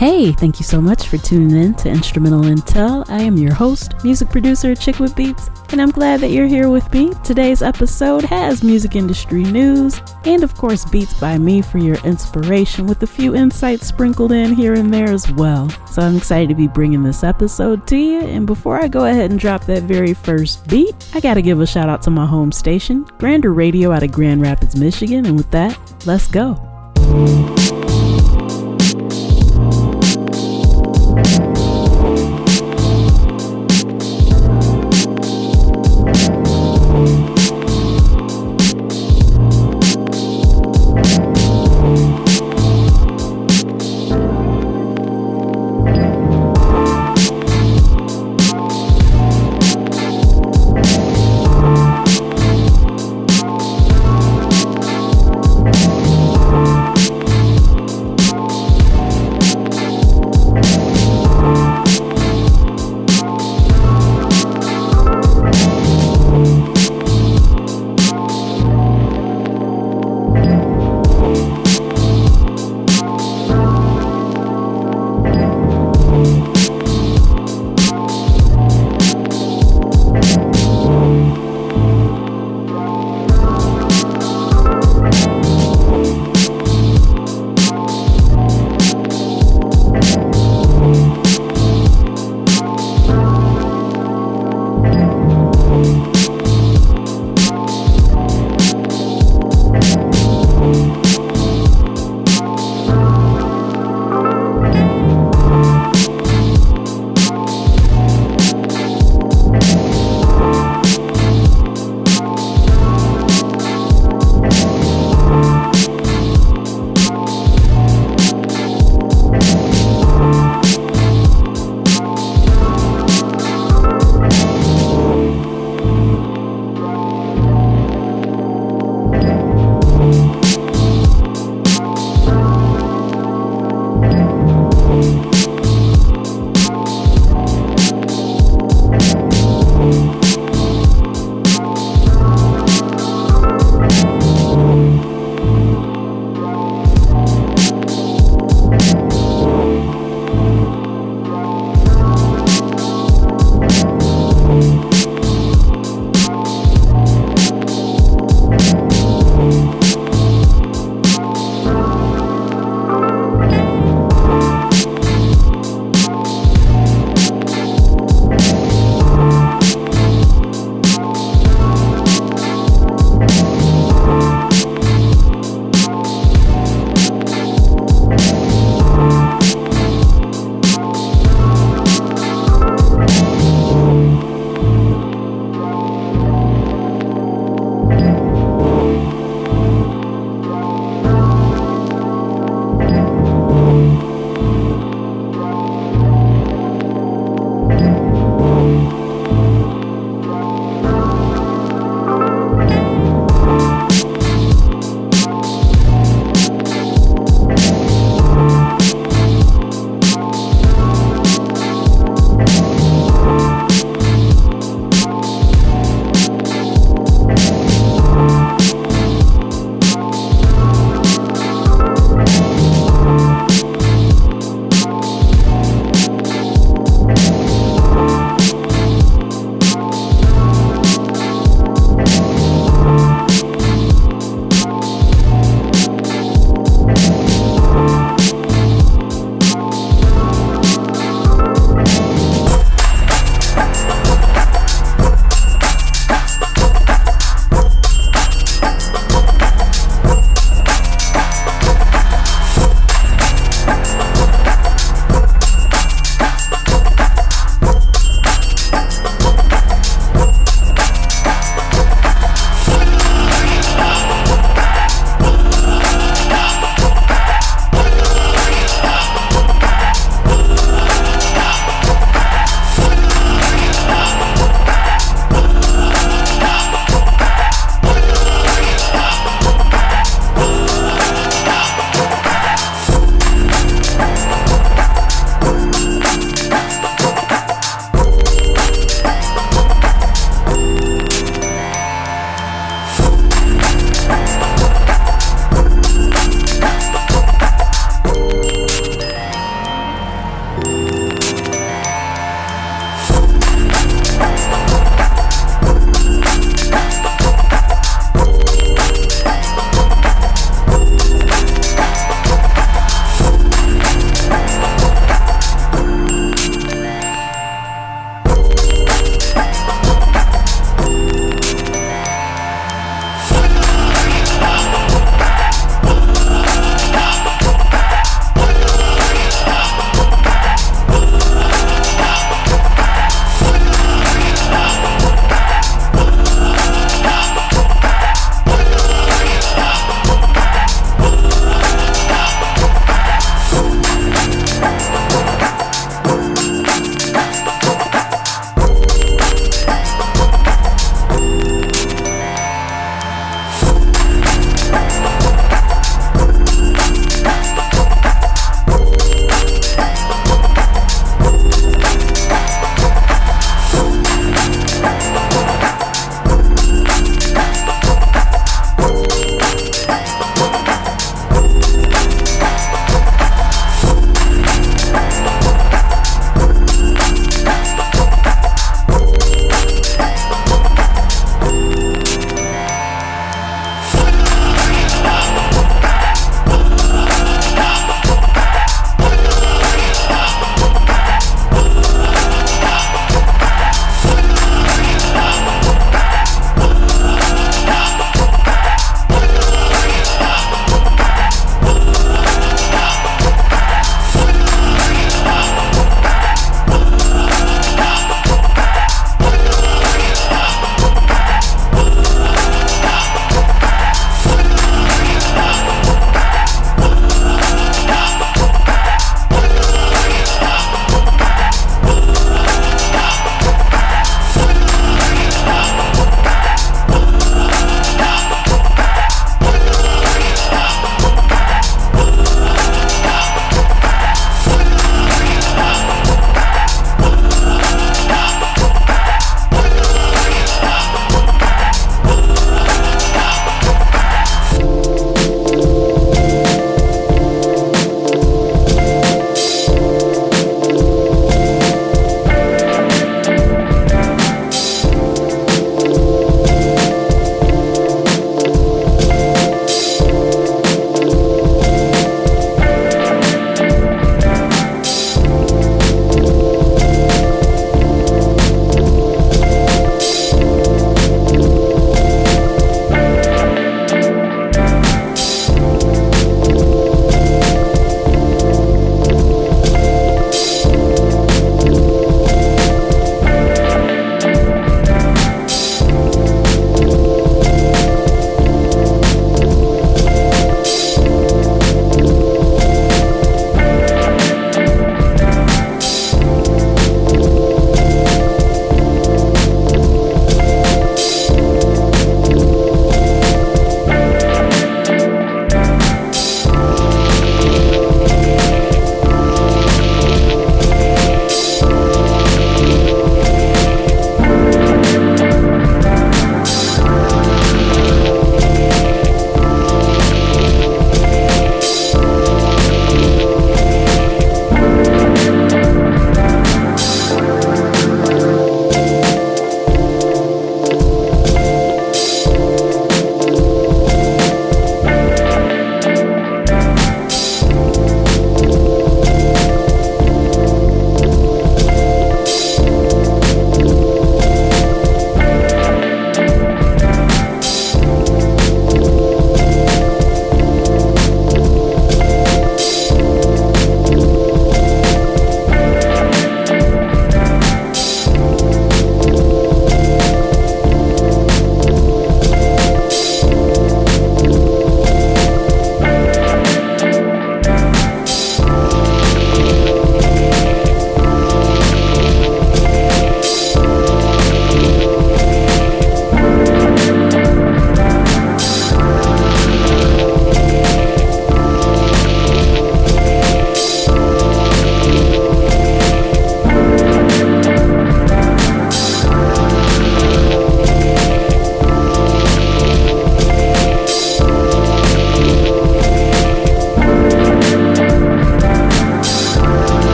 Hey, thank you so much for tuning in to Instrumental Intel. I am your host, music producer Achickwitbeatz, and I'm glad that you're here with me. Today's episode has music industry news and of course beats by me for your inspiration, with a few insights sprinkled in here and there as well. So I'm excited to be bringing this episode to you, and before I go ahead and drop that very first beat, I gotta give a shout out to my home station, Grander Radio out of Grand Rapids, Michigan, and with that, let's go.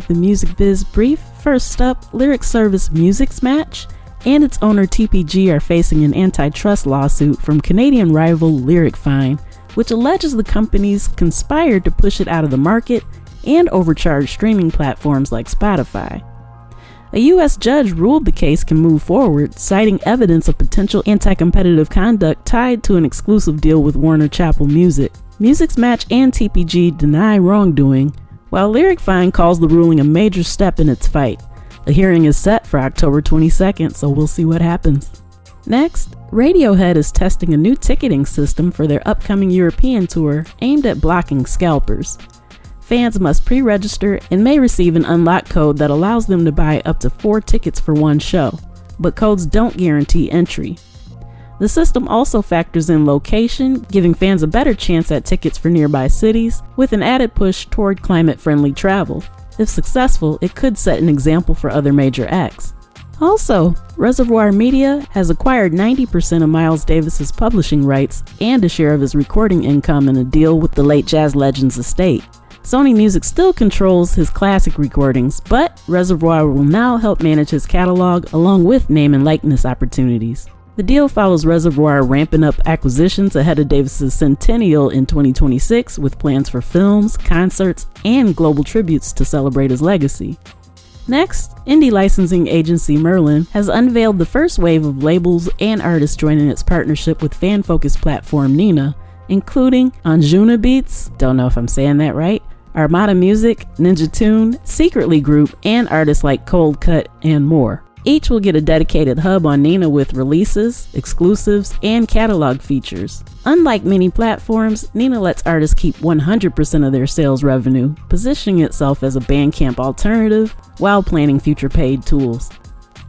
with the Music Biz Brief. First up, lyric service Musixmatch and its owner TPG are facing an antitrust lawsuit from Canadian rival LyricFind, which alleges the companies conspired to push it out of the market and overcharge streaming platforms like Spotify. A U.S. judge ruled the case can move forward, citing evidence of potential anti-competitive conduct tied to an exclusive deal with Warner Chappell Music. Musixmatch and TPG deny wrongdoing, while LyricFind calls the ruling a major step in its fight. A hearing is set for October 22nd, so we'll see what happens. Next, Radiohead is testing a new ticketing system for their upcoming European tour aimed at blocking scalpers. Fans must pre-register and may receive an unlock code that allows them to buy up to 4 tickets for one show, but codes don't guarantee entry. The system also factors in location, giving fans a better chance at tickets for nearby cities, with an added push toward climate-friendly travel. If successful, it could set an example for other major acts. Also, Reservoir Media has acquired 90% of Miles Davis's publishing rights and a share of his recording income in a deal with the late jazz legend's estate. Sony Music still controls his classic recordings, but Reservoir will now help manage his catalog along with name and likeness opportunities. The deal follows Reservoir ramping up acquisitions ahead of Davis's centennial in 2026 with plans for films, concerts, and global tributes to celebrate his legacy. Next, indie licensing agency Merlin has unveiled the first wave of labels and artists joining its partnership with fan-focused platform Nina, including Achickwitbeatz, don't know if I'm saying that right, Armada Music, Ninja Tune, Secretly Group, and artists like Cold Cut and more. Each will get a dedicated hub on Nina with releases, exclusives, and catalog features. Unlike many platforms, Nina lets artists keep 100% of their sales revenue, positioning itself as a Bandcamp alternative while planning future paid tools.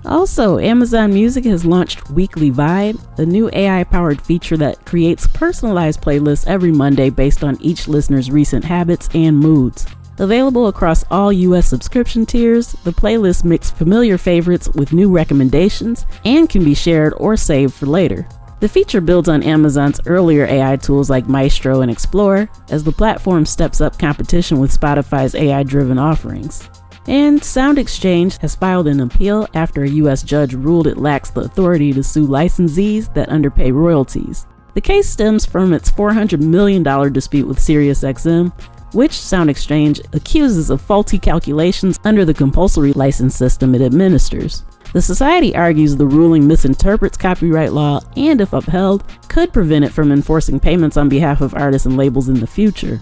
Also, Amazon Music has launched Weekly Vibe, a new AI-powered feature that creates personalized playlists every Monday based on each listener's recent habits and moods. Available across all U.S. subscription tiers, the playlists mix familiar favorites with new recommendations and can be shared or saved for later. The feature builds on Amazon's earlier AI tools like Maestro and Explore, as the platform steps up competition with Spotify's AI-driven offerings. And SoundExchange has filed an appeal after a U.S. judge ruled it lacks the authority to sue licensees that underpay royalties. The case stems from its $400 million dispute with SiriusXM, which SoundExchange accuses of faulty calculations under the compulsory license system it administers. The society argues the ruling misinterprets copyright law and, if upheld, could prevent it from enforcing payments on behalf of artists and labels in the future.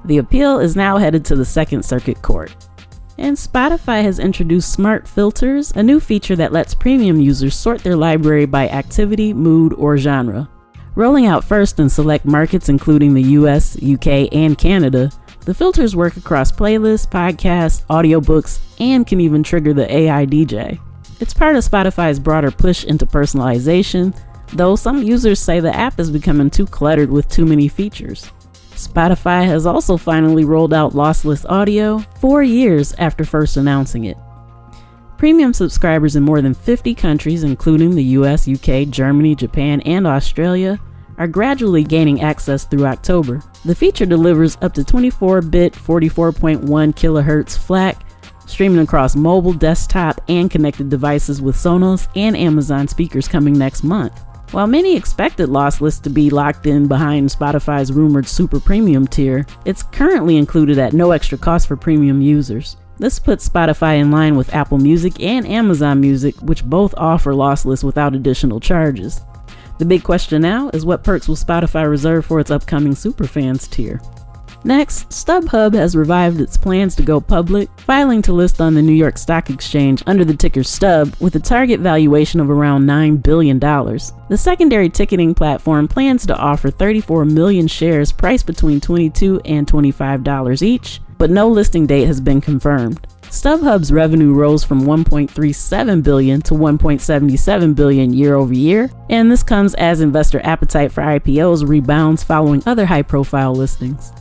The appeal is now headed to the Second Circuit Court. And Spotify has introduced Smart Filters, a new feature that lets premium users sort their library by activity, mood, or genre. Rolling out first in select markets including the US, UK, and Canada, the filters work across playlists, podcasts, audiobooks, and can even trigger the AI DJ. It's part of Spotify's broader push into personalization, though some users say the app is becoming too cluttered with too many features. Spotify has also finally rolled out lossless audio 4 years after first announcing it. Premium subscribers in more than 50 countries, including the US, UK, Germany, Japan, and Australia, are gradually gaining access through October. The feature delivers up to 24-bit 44.1 kHz FLAC, streaming across mobile, desktop, and connected devices with Sonos and Amazon speakers coming next month. While many expected lossless to be locked in behind Spotify's rumored super premium tier, it's currently included at no extra cost for premium users. This puts Spotify in line with Apple Music and Amazon Music, which both offer lossless without additional charges. The big question now is what perks will Spotify reserve for its upcoming Superfans tier? Next, StubHub has revived its plans to go public, filing to list on the New York Stock Exchange under the ticker STUB with a target valuation of around $9 billion. The secondary ticketing platform plans to offer 34 million shares priced between $22 and $25 each, but no listing date has been confirmed. StubHub's revenue rose from $1.37 billion to $1.77 billion year over year, and this comes as investor appetite for IPOs rebounds following other high-profile listings.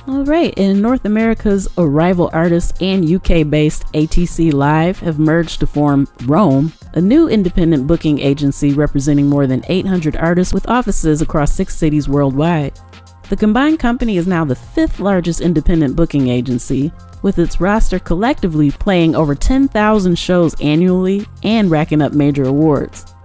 Alright, in North America's Arrival artists and UK-based ATC Live have merged to form Rome, a new independent booking agency representing more than 800 artists with offices across 6 cities worldwide. The combined company is now the 5th largest independent booking agency, with its roster collectively playing over 10,000 shows annually and racking up major awards.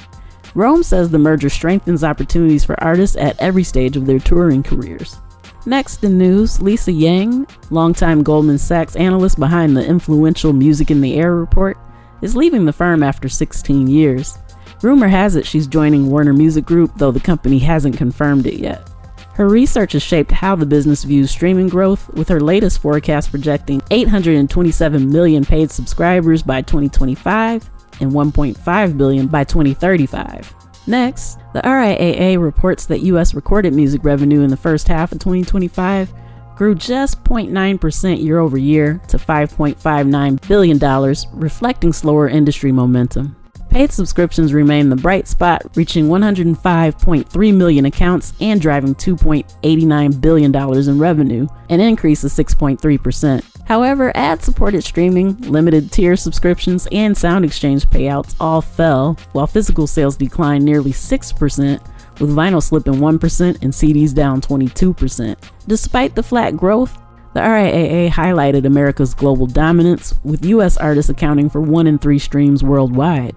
Rome says the merger strengthens opportunities for artists at every stage of their touring careers. Next in news, Lisa Yang, longtime Goldman Sachs analyst behind the influential Music in the Air report, is leaving the firm after 16 years. Rumor has it she's joining Warner Music Group, though the company hasn't confirmed it yet. Her research has shaped how the business views streaming growth, with her latest forecast projecting 827 million paid subscribers by 2025 and 1.5 billion by 2035. Next, the RIAA reports that U.S. recorded music revenue in the first half of 2025 grew just 0.9% year over year to $5.59 billion, reflecting slower industry momentum. Paid subscriptions remain the bright spot, reaching 105.3 million accounts and driving $2.89 billion in revenue, an increase of 6.3%. However, ad-supported streaming, limited tier subscriptions, and sound exchange payouts all fell, while physical sales declined nearly 6%, with vinyl slipping 1% and CDs down 22%. Despite the flat growth, the RIAA highlighted America's global dominance, with U.S. artists accounting for 1 in 3 streams worldwide.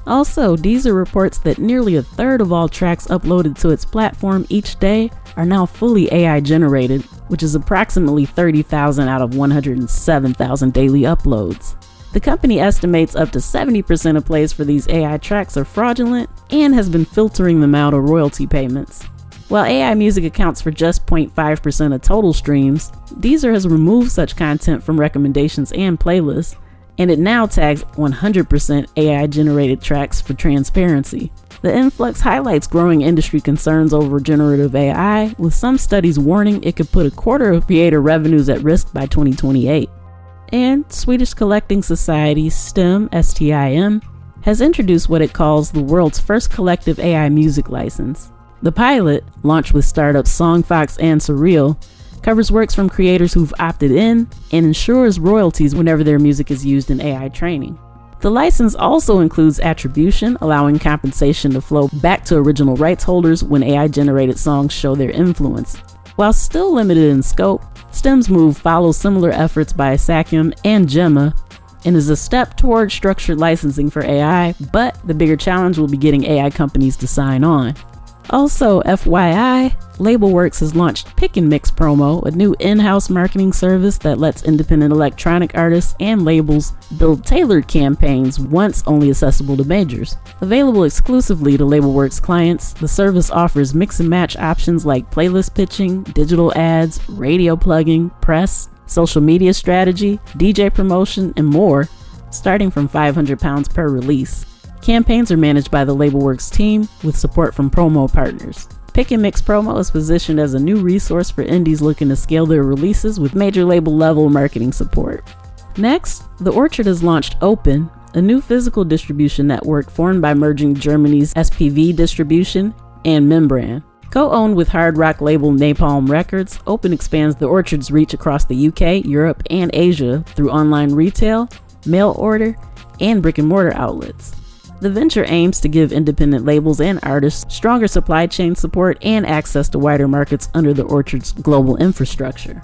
Also, Deezer reports that nearly a third of all tracks uploaded to its platform each day are now fully AI generated, which is approximately 30,000 out of 107,000 daily uploads. The company estimates up to 70% of plays for these AI tracks are fraudulent and has been filtering them out of royalty payments. While AI music accounts for just 0.5% of total streams, Deezer has removed such content from recommendations and playlists, and it now tags 100% AI-generated tracks for transparency. The influx highlights growing industry concerns over generative AI, with some studies warning it could put a quarter of creator revenues at risk by 2028. And Swedish collecting society STIM, S-T-I-M, has introduced what it calls the world's first collective AI music license. The pilot, launched with startups Songfox and Surreal, covers works from creators who've opted in and ensures royalties whenever their music is used in AI training. The license also includes attribution, allowing compensation to flow back to original rights holders when AI-generated songs show their influence. While still limited in scope, STEM's move follows similar efforts by Sakyam and Gemma and is a step toward structured licensing for AI, but the bigger challenge will be getting AI companies to sign on. Also, FYI, Labelworks has launched Pick and Mix Promo, a new in-house marketing service that lets independent electronic artists and labels build tailored campaigns once only accessible to majors. Available exclusively to Labelworks clients, the service offers mix and match options like playlist pitching, digital ads, radio plugging, press, social media strategy, DJ promotion, and more, starting from £500 per release. Campaigns are managed by the Labelworks team with support from promo partners. Pick and Mix Promo is positioned as a new resource for indies looking to scale their releases with major label level marketing support. Next, The Orchard has launched Open, a new physical distribution network formed by merging Germany's SPV distribution and Membrane. Co-owned with hard rock label Napalm Records, Open expands The Orchard's reach across the UK, Europe, and Asia through online retail, mail order, and brick-and-mortar outlets. The venture aims to give independent labels and artists stronger supply chain support and access to wider markets under the Orchard's global infrastructure.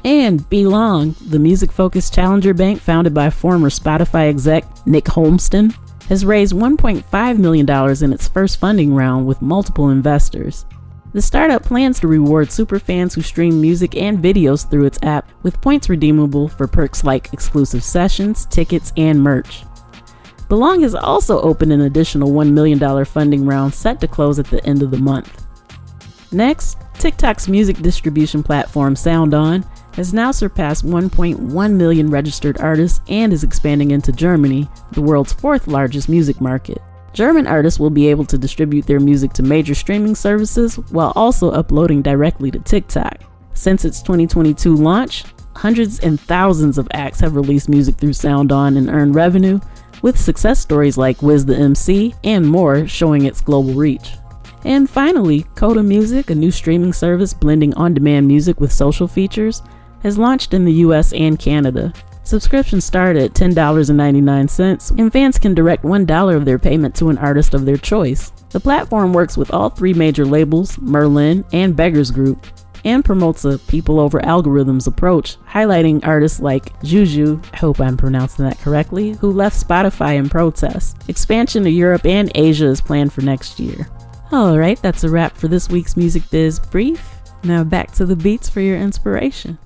And Belong, the music-focused challenger bank founded by former Spotify exec Nick Holmston, has raised $1.5 million in its first funding round with multiple investors. The startup plans to reward superfans who stream music and videos through its app, with points redeemable for perks like exclusive sessions, tickets, and merch. Belong has also opened an additional $1 million funding round set to close at the end of the month. Next, TikTok's music distribution platform SoundOn has now surpassed 1.1 million registered artists and is expanding into Germany, the world's 4th largest music market. German artists will be able to distribute their music to major streaming services while also uploading directly to TikTok. Since its 2022 launch, hundreds and thousands of acts have released music through SoundOn and earned revenue, with success stories like Wiz the MC and more showing its global reach. And finally, Coda Music, a new streaming service blending on-demand music with social features, has launched in the US and Canada. Subscriptions start at $10.99, and fans can direct $1 of their payment to an artist of their choice. The platform works with all 3 major labels, Merlin and Beggars Group, and promotes a people over algorithms approach, highlighting artists like Juju, I hope I'm pronouncing that correctly, who left Spotify in protest. Expansion to Europe and Asia is planned for next year. Alright, that's a wrap for this week's Music Biz Brief. Now back to the beats for your inspiration.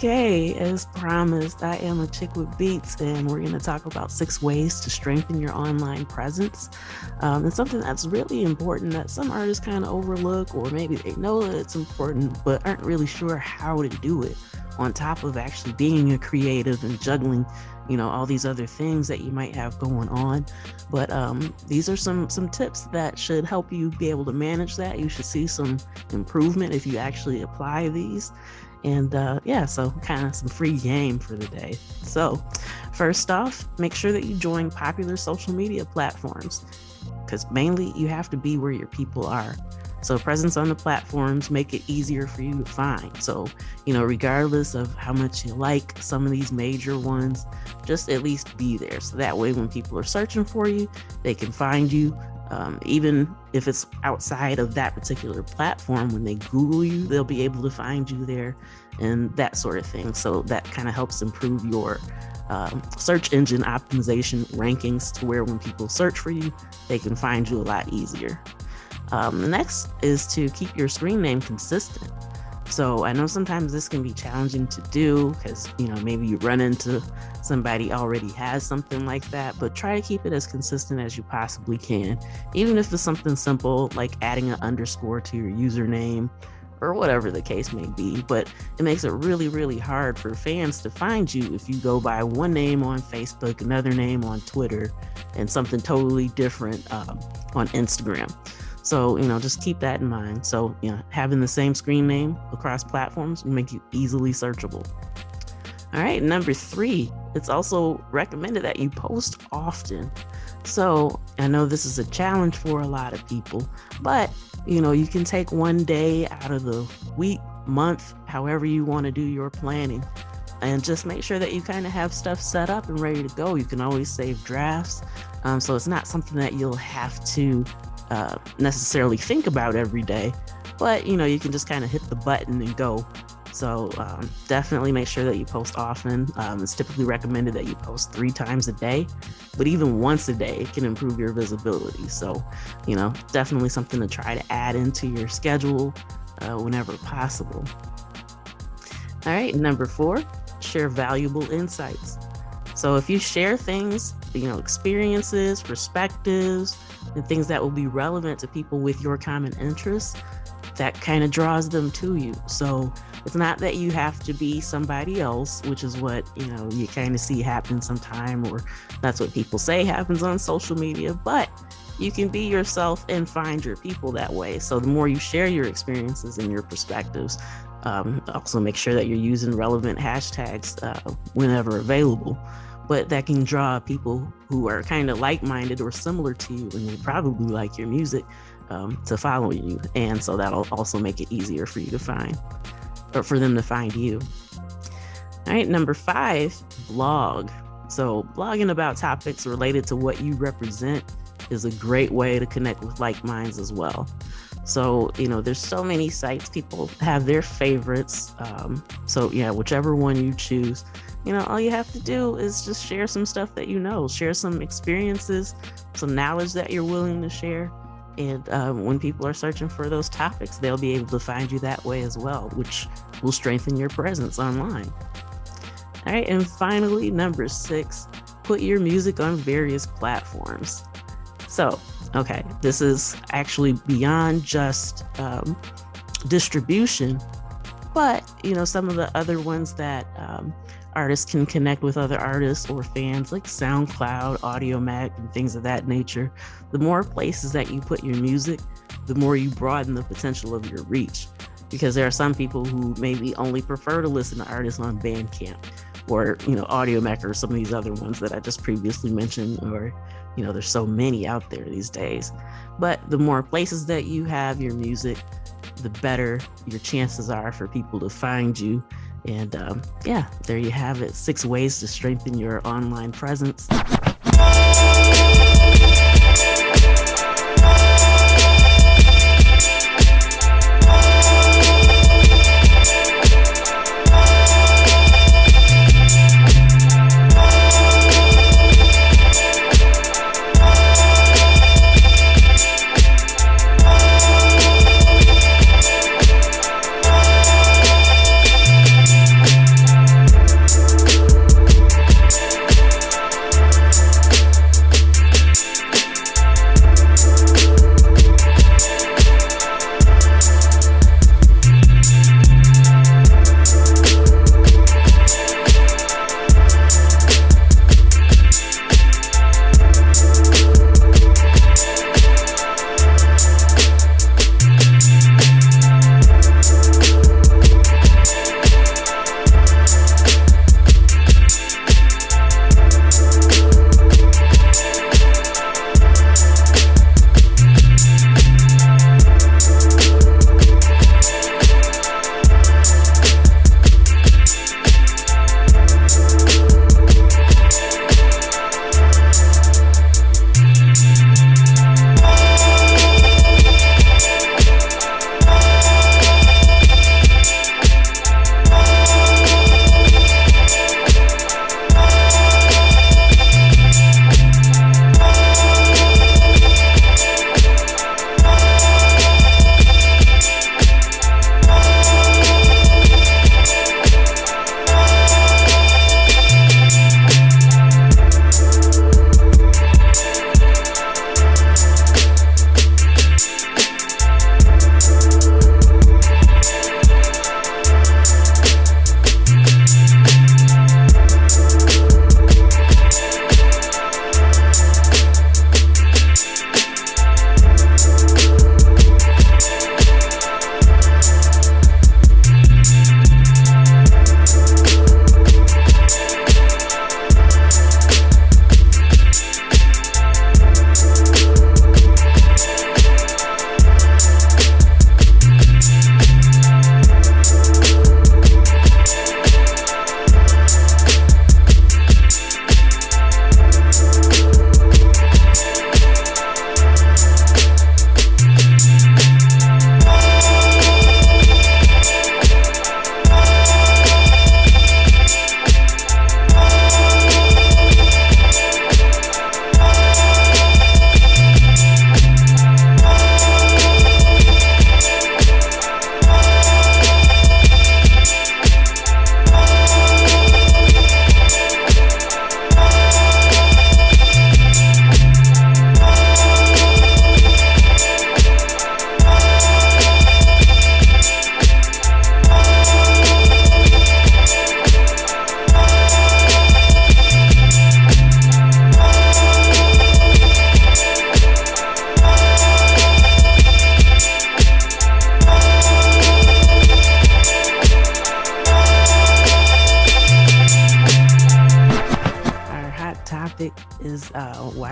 Okay, as promised, I am Achickwitbeatz, and we're going to talk about 6 ways to strengthen your online presence. It's something that's really important that some artists kind of overlook, or maybe they know that it's important, but aren't really sure how to do it, on top of actually being a creative and juggling, all these other things that you might have going on. But these are some tips that should help you be able to manage that. You should see some improvement if you actually apply these. And so kind of some free game for the day. So first off, make sure that you join popular social media platforms, because mainly you have to be where your people are. So presence on the platforms make it easier for you to find. So, regardless of how much you like some of these major ones, just at least be there. So that way when people are searching for you, they can find you. Even if it's outside of that particular platform, when they Google you, they'll be able to find you there and that sort of thing. So that kind of helps improve your search engine optimization rankings to where when people search for you, they can find you a lot easier. The next is to keep your screen name consistent. So I know sometimes this can be challenging to do because, maybe you run into somebody already has something like that, but try to keep it as consistent as you possibly can. Even if it's something simple like adding an underscore to your username or whatever the case may be, but it makes it really, really hard for fans to find you if you go by one name on Facebook, another name on Twitter, and something totally different on Instagram. So, just keep that in mind. So, having the same screen name across platforms will make you easily searchable. All right, number 3, it's also recommended that you post often. So I know this is a challenge for a lot of people, but you can take one day out of the week, month, however you want to do your planning, and just make sure that you kind of have stuff set up and ready to go. You can always save drafts. So it's not something that you'll have to necessarily think about every day, but you can just kind of hit the button and go. So definitely make sure that you post often. It's typically recommended that you post 3 times a day, but even once a day can improve your visibility. So, definitely something to try to add into your schedule whenever possible. All right, number 4, share valuable insights. So if you share things, experiences, perspectives, and things that will be relevant to people with your common interests, that kind of draws them to you. So it's not that you have to be somebody else, which is what, you kind of see happen sometime, or that's what people say happens on social media, but you can be yourself and find your people that way. So the more you share your experiences and your perspectives, also make sure that you're using relevant hashtags whenever available. But that can draw people who are kind of like-minded or similar to you, and they probably like your music, to follow you. And so that'll also make it easier for you to find, or for them to find you. All right, number 5, blog. So blogging about topics related to what you represent is a great way to connect with like minds as well. So, there's so many sites, people have their favorites. So yeah, whichever one you choose, all you have to do is just share some stuff that share some experiences, some knowledge that you're willing to share. And when people are searching for those topics, they'll be able to find you that way as well, which will strengthen your presence online. All right, and finally, number 6, put your music on various platforms. So, okay, this is actually beyond just distribution, but, some of the other ones that artists can connect with other artists or fans, like SoundCloud, AudioMac, and things of that nature. The more places that you put your music, the more you broaden the potential of your reach. Because there are some people who maybe only prefer to listen to artists on Bandcamp or, AudioMac, or some of these other ones that I just previously mentioned, or, there's so many out there these days. But the more places that you have your music, the better your chances are for people to find you. And there you have it. 6 ways to strengthen your online presence.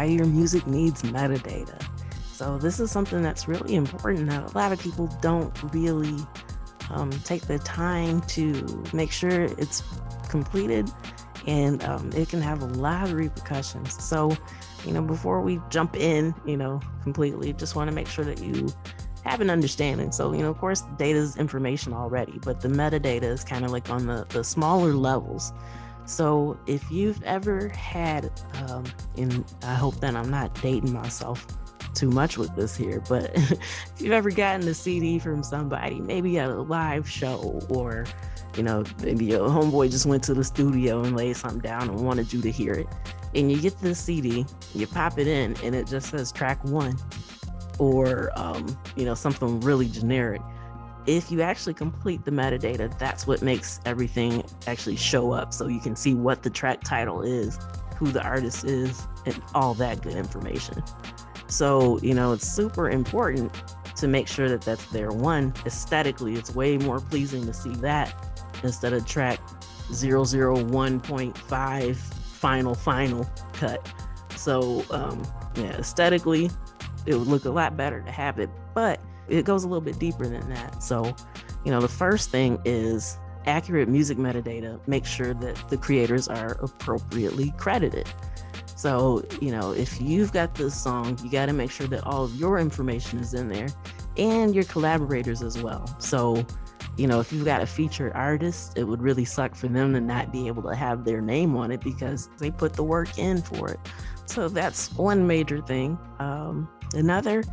why your music needs metadata. So this is something that's really important that a lot of people don't really take the time to make sure it's completed, and it can have a lot of repercussions. So, before we jump in, completely, just want to make sure that you have an understanding. So, of course, data is information already, but the metadata is kind of like on the smaller levels. So if you've ever had, and I hope that I'm not dating myself too much with this here, but if you've ever gotten a CD from somebody, maybe at a live show, or, maybe your homeboy just went to the studio and laid something down and wanted you to hear it, and you get this CD, you pop it in, and it just says track 1, or, something really generic. If you actually complete the metadata, that's what makes everything actually show up. So you can see what the track title is, who the artist is, and all that good information. So, it's super important to make sure that that's there. One, aesthetically, it's way more pleasing to see that instead of track 001.5 final cut. So, aesthetically, it would look a lot better to have it, but it goes a little bit deeper than that. So, the first thing is accurate music metadata. Make sure that the creators are appropriately credited. So, if you've got this song, you got to make sure that all of your information is in there, and your collaborators as well. So, if you've got a featured artist, it would really suck for them to not be able to have their name on it because they put the work in for it. So that's one major thing. Another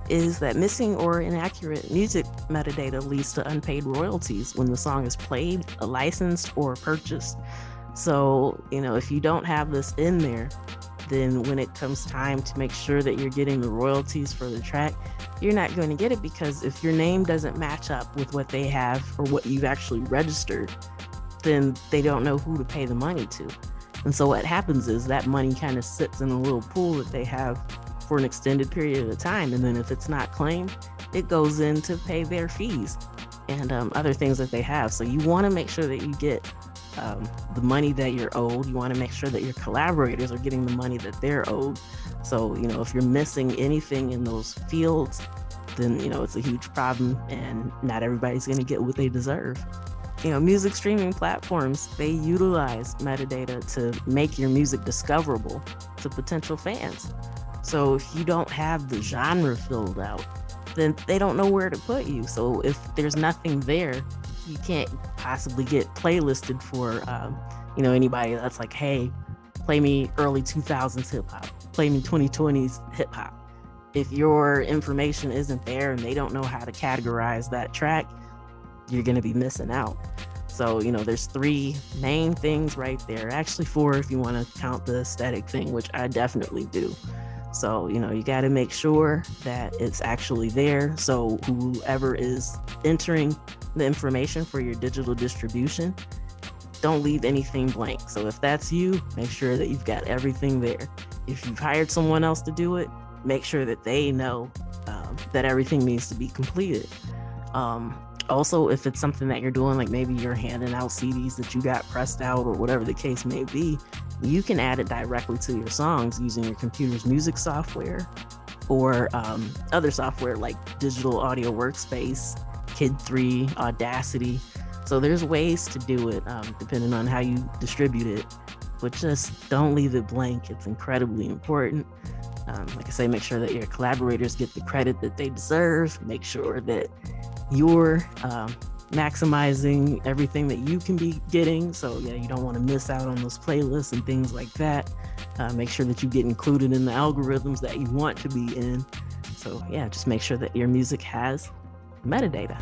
is that missing or inaccurate music metadata leads to unpaid royalties when the song is played, licensed, or purchased. So, if you don't have this in there, then when it comes time to make sure that you're getting the royalties for the track, you're not going to get it, because if your name doesn't match up with what they have or what you've actually registered, then they don't know who to pay the money to. And so what happens is that money kind of sits in a little pool that they have for an extended period of time. And then if it's not claimed, it goes in to pay their fees and other things that they have. So you want to make sure that you get the money that you're owed. You want to make sure that your collaborators are getting the money that they're owed. So, if you're missing anything in those fields, then, it's a huge problem, and not everybody's going to get what they deserve. Music streaming platforms, they utilize metadata to make your music discoverable to potential fans. So if you don't have the genre filled out, then they don't know where to put you. So if there's nothing there, you can't possibly get playlisted for, anybody that's like, hey, play me early 2000s hip hop, play me 2020s hip hop. If your information isn't there and they don't know how to categorize that track, you're going to be missing out. So, there's 3 main things right there. Actually 4 if you want to count the aesthetic thing, which I definitely do. So, you got to make sure that it's actually there. So whoever is entering the information for your digital distribution, don't leave anything blank. So if that's you, make sure that you've got everything there. If you've hired someone else to do it, make sure that they know that everything needs to be completed. Also, if it's something that you're doing, like maybe you're handing out CDs that you got pressed out or whatever the case may be, you can add it directly to your songs using your computer's music software or other software like Digital Audio Workspace, Kid 3, Audacity. So there's ways to do it depending on how you distribute it, but just don't leave it blank. It's incredibly important. Like I say, make sure that your collaborators get the credit that they deserve. Make sure that you're maximizing everything that you can be getting. So you don't want to miss out on those playlists and things like that. Make sure that you get included in the algorithms that you want to be in. So just make sure that your music has metadata.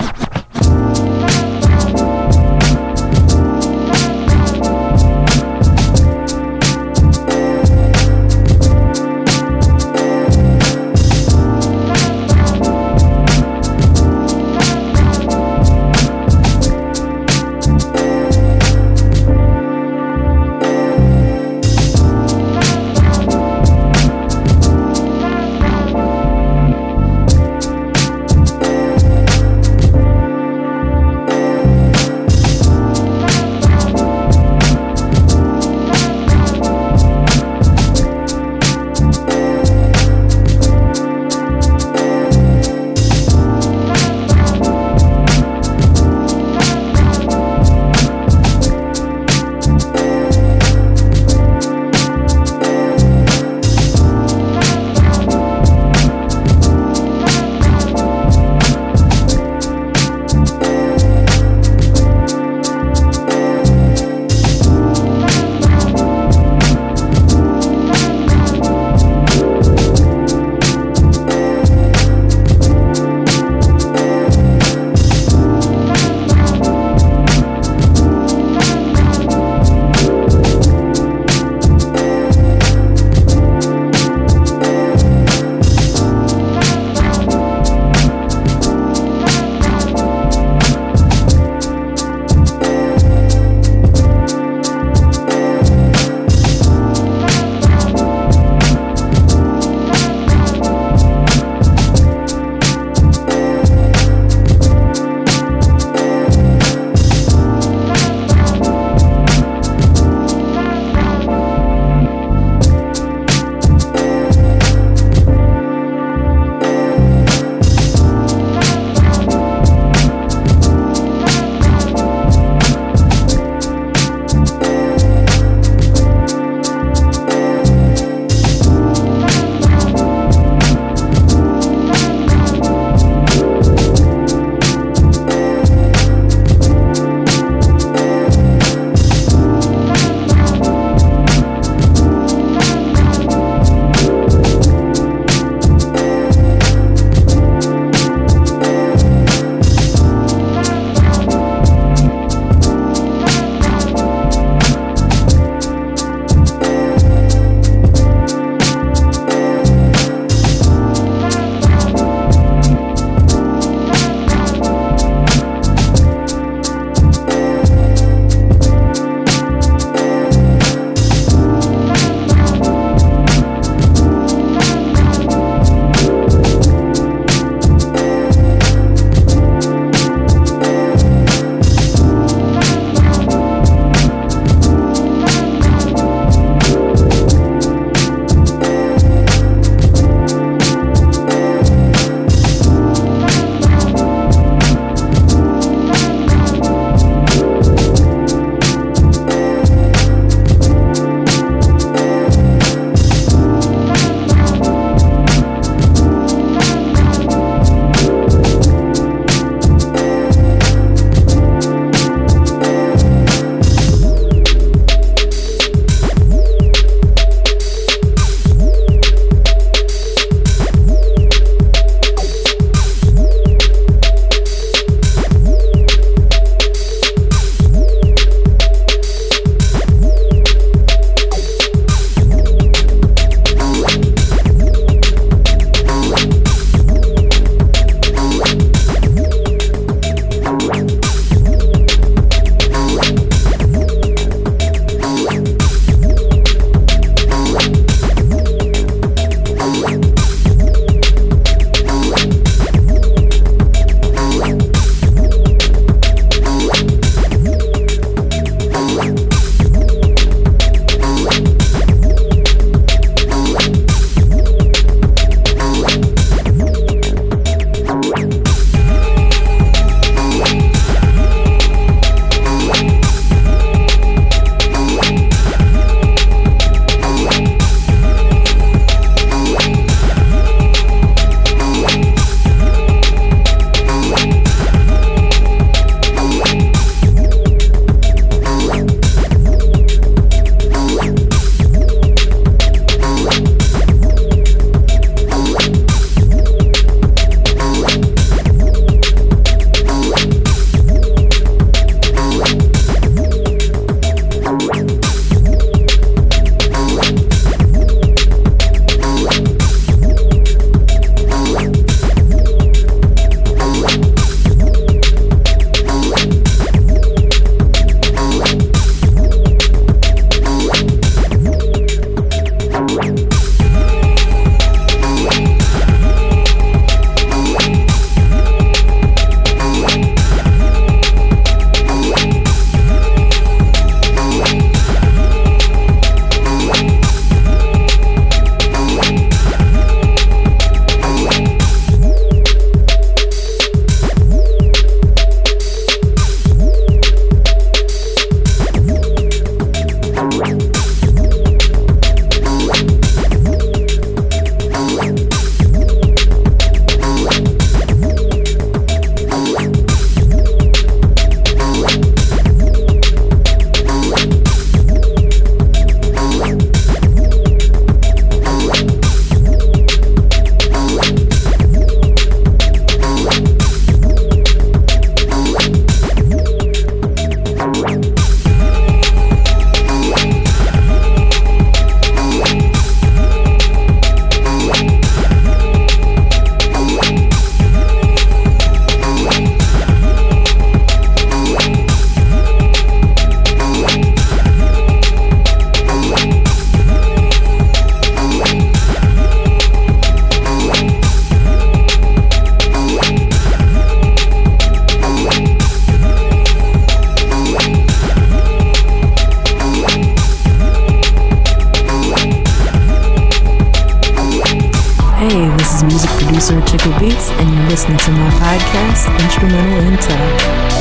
is music producer Achickwitbeatz, and you're listening to my podcast, Instrumental Intel.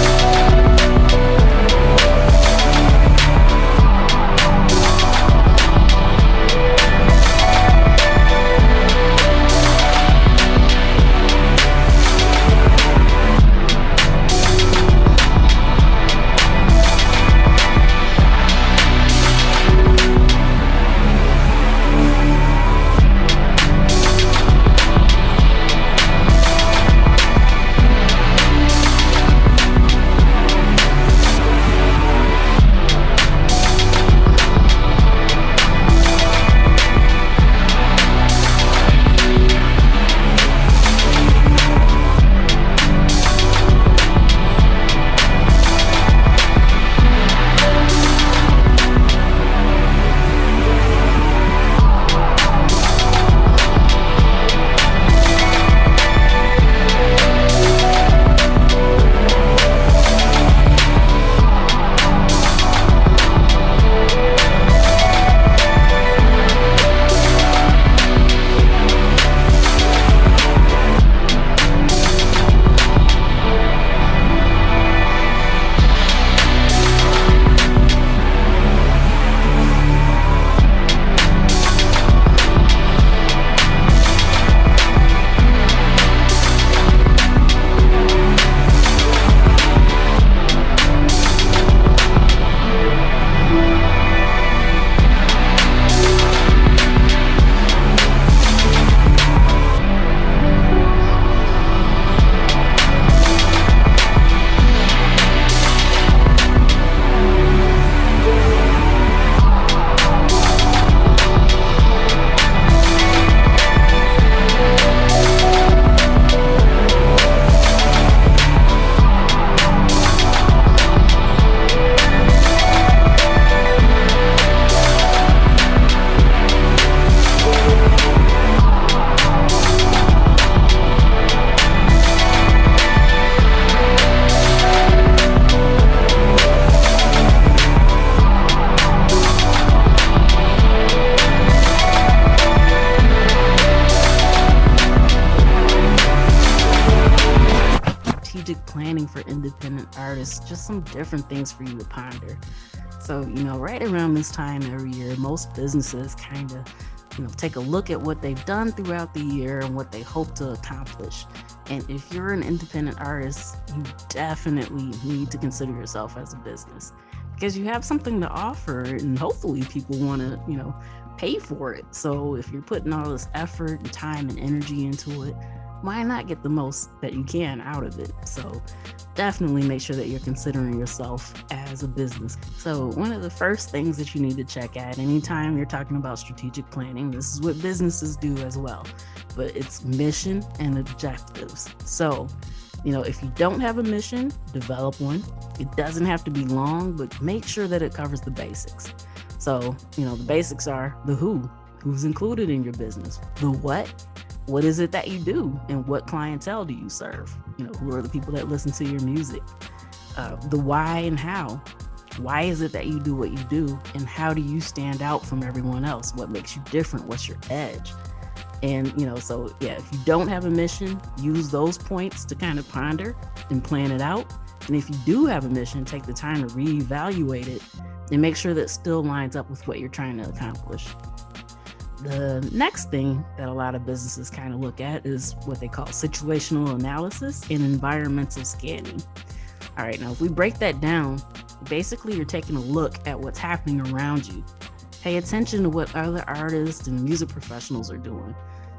Planning for independent artists, just some different things for you to ponder. So, right around this time every year, most businesses kind of, take a look at what they've done throughout the year and what they hope to accomplish. And if you're an independent artist, you definitely need to consider yourself as a business because you have something to offer and hopefully people want to, pay for it. So if you're putting all this effort and time and energy into it, why not get the most that you can out of it? So definitely make sure that you're considering yourself as a business. So one of the first things that you need to check at anytime you're talking about strategic planning, this is what businesses do as well, but it's mission and objectives. So, if you don't have a mission, develop one. It doesn't have to be long, but make sure that it covers the basics. So, the basics are the who's included in your business, the what is it that you do, and what clientele do you serve? Who are the people that listen to your music? The why and how. Why is it that you do what you do, and how do you stand out from everyone else? What makes you different? What's your edge? And, if you don't have a mission, use those points to kind of ponder and plan it out. And if you do have a mission, take the time to reevaluate it and make sure that it still lines up with what you're trying to accomplish. The next thing that a lot of businesses kind of look at is what they call situational analysis and environmental scanning. All right, now if we break that down, basically you're taking a look at what's happening around you. Pay attention to what other artists and music professionals are doing.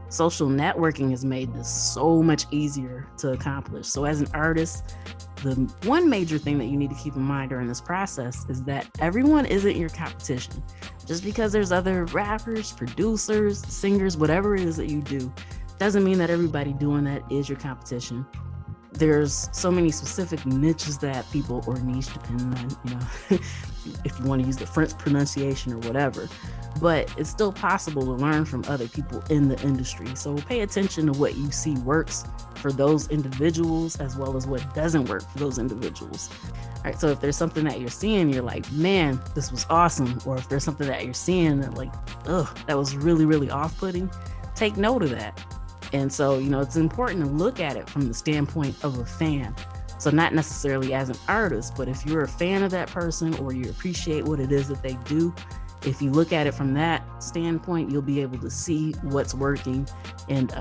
Social networking has made this so much easier to accomplish. So as an artist, the one major thing that you need to keep in mind during this process is that everyone isn't your competition. Just because there's other rappers, producers, singers, whatever it is that you do, doesn't mean that everybody doing that is your competition. There's so many specific niches that people, or niche depending on, if you want to use the French pronunciation or whatever, but it's still possible to learn from other people in the industry. So pay attention to what you see works for those individuals as well as what doesn't work for those individuals. All right, so if there's something that you're seeing, you're like, man, this was awesome. Or if there's something that you're seeing that like, that was really, really off-putting, take note of that. And so, it's important to look at it from the standpoint of a fan. So not necessarily as an artist, but if you're a fan of that person or you appreciate what it is that they do, if you look at it from that standpoint, you'll be able to see what's working and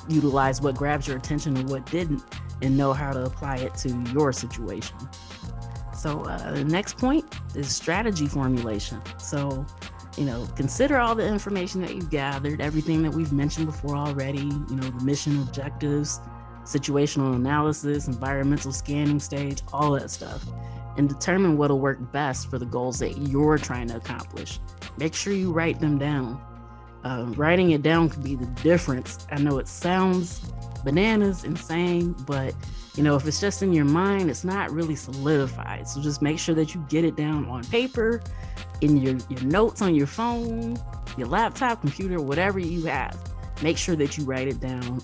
utilize what grabs your attention and what didn't, and know how to apply it to your situation. So the next point is strategy formulation. So, consider all the information that you've gathered, everything that we've mentioned before already, the mission, objectives, situational analysis, environmental scanning stage, all that stuff, and determine what'll work best for the goals that you're trying to accomplish. Make sure you write them down. Writing it down could be the difference. I know it sounds bananas, insane, but if it's just in your mind, it's not really solidified. So just make sure that you get it down on paper, in your notes on your phone, your laptop, computer, whatever you have. Make sure that you write it down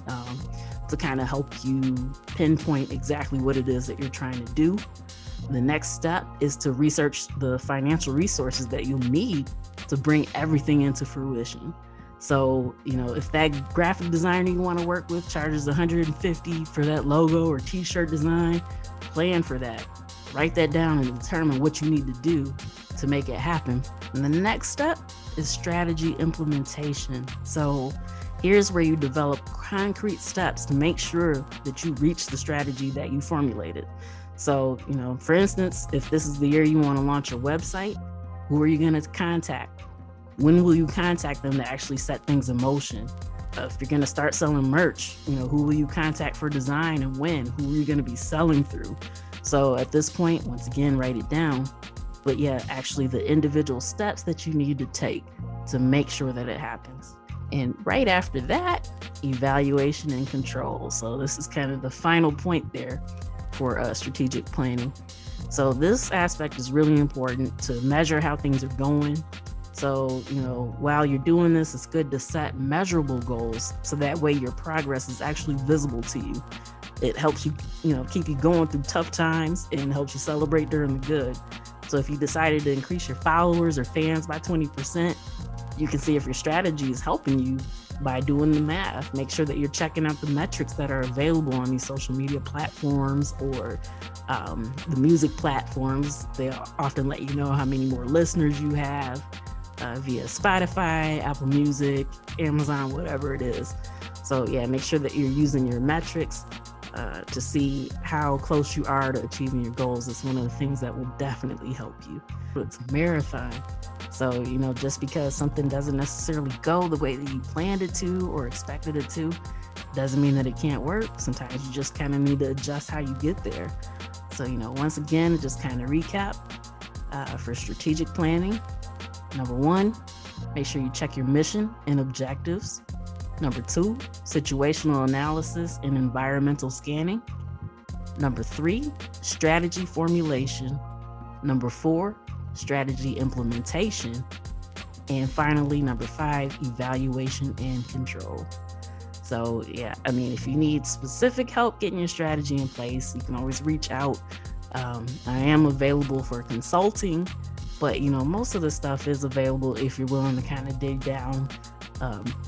to kind of help you pinpoint exactly what it is that you're trying to do. The next step is to research the financial resources that you'll need to bring everything into fruition. So, if that graphic designer you want to work with charges $150 for that logo or t-shirt design, plan for that. Write that down and determine what you need to do to make it happen. And the next step is strategy implementation. So here's where you develop concrete steps to make sure that you reach the strategy that you formulated. So, for instance, if this is the year you want to launch your website, who are you going to contact? When will you contact them to actually set things in motion? If you're going to start selling merch, who will you contact for design and when? Who are you going to be selling through? So at this point, once again, write it down. But yeah, actually the individual steps that you need to take to make sure that it happens. And right after that, evaluation and control. So this is kind of the final point there for strategic planning. So this aspect is really important to measure how things are going. So, while you're doing this, it's good to set measurable goals so that way your progress is actually visible to you. It helps you, keep you going through tough times and helps you celebrate during the good. So if you decided to increase your followers or fans by 20%, you can see if your strategy is helping you by doing the math. Make sure that you're checking out the metrics that are available on these social media platforms or the music platforms. They often let you know how many more listeners you have via Spotify, Apple Music, Amazon, whatever it is. So yeah, make sure that you're using your metrics to see how close you are to achieving your goals. It's one of the things that will definitely help you. It's a marathon. So, just because something doesn't necessarily go the way that you planned it to or expected it to, doesn't mean that it can't work. Sometimes you just kind of need to adjust how you get there. So, once again, just kind of recap for strategic planning. Number 1, make sure you check your mission and objectives. Number 2, situational analysis and environmental scanning. Number 3, strategy formulation. Number 4, strategy implementation. And finally, number 5, evaluation and control. So yeah, if you need specific help getting your strategy in place, you can always reach out. I am available for consulting, but most of the stuff is available if you're willing to kind of dig down,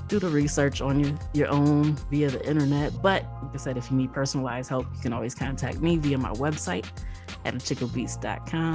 do the research on your own via the internet. But like I said, if you need personalized help, you can always contact me via my website at Achickwitbeatz.com.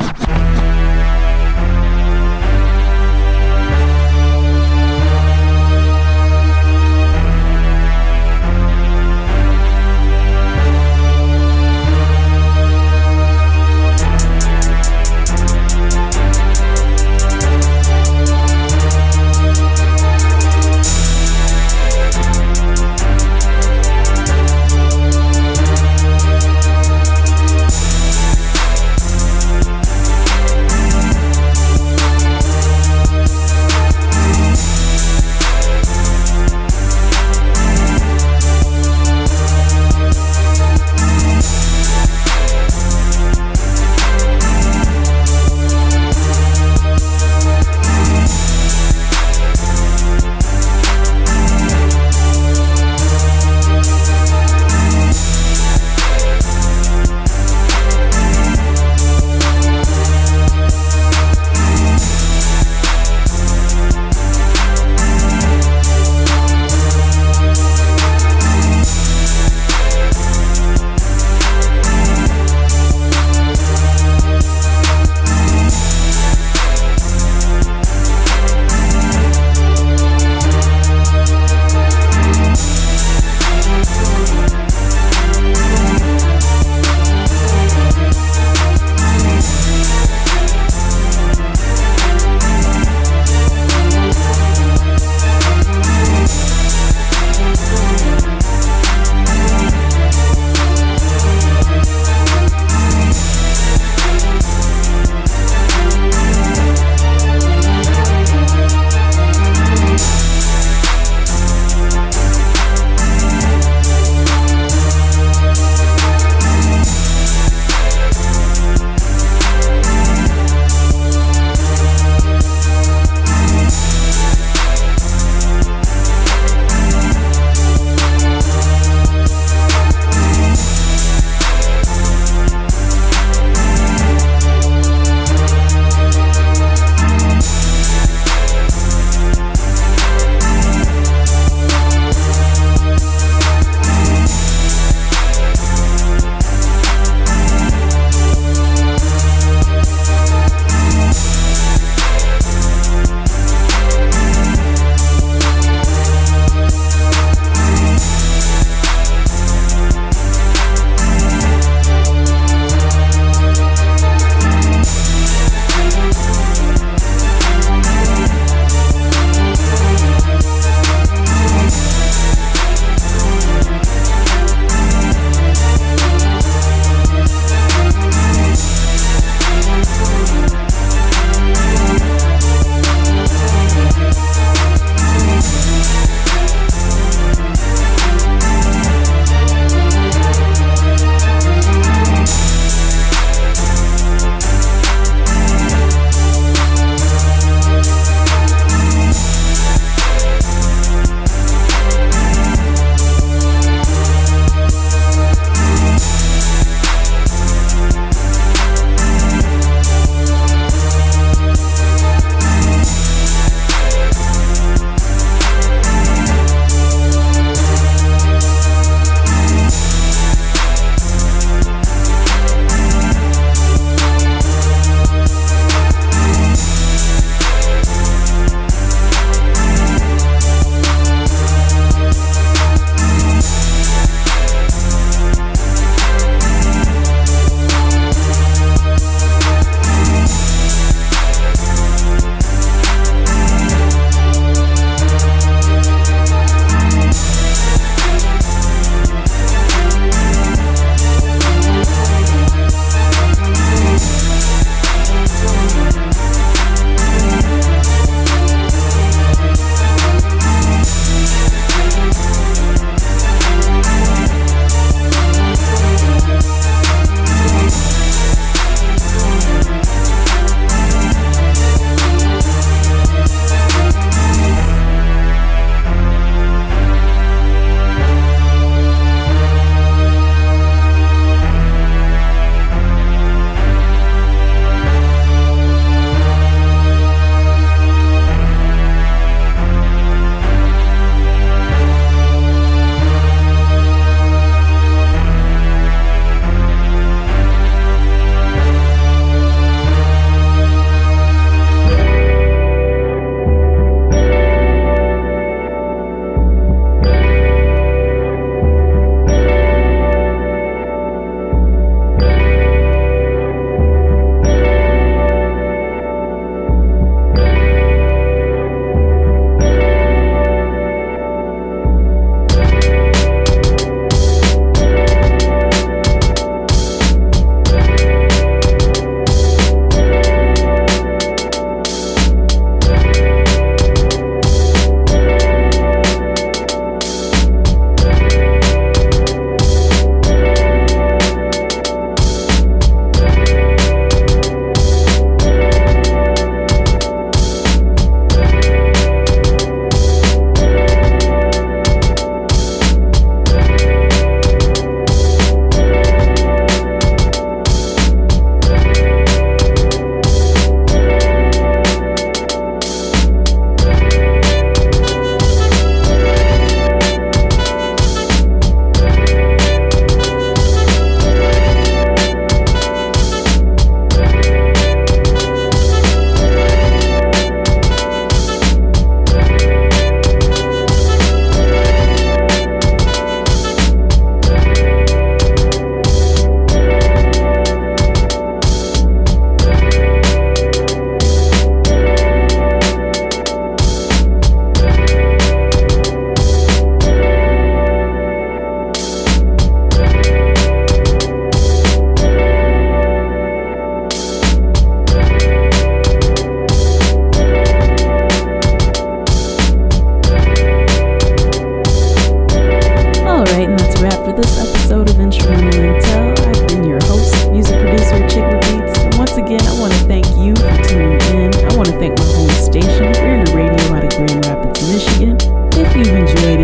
right, and that's a wrap for this episode of Instrumental Intel. I've been your host, music producer Achickwitbeatz. And once again, I want to thank you for tuning in. I want to thank my home station, Granite Radio out of Grand Rapids, Michigan. If you've enjoyed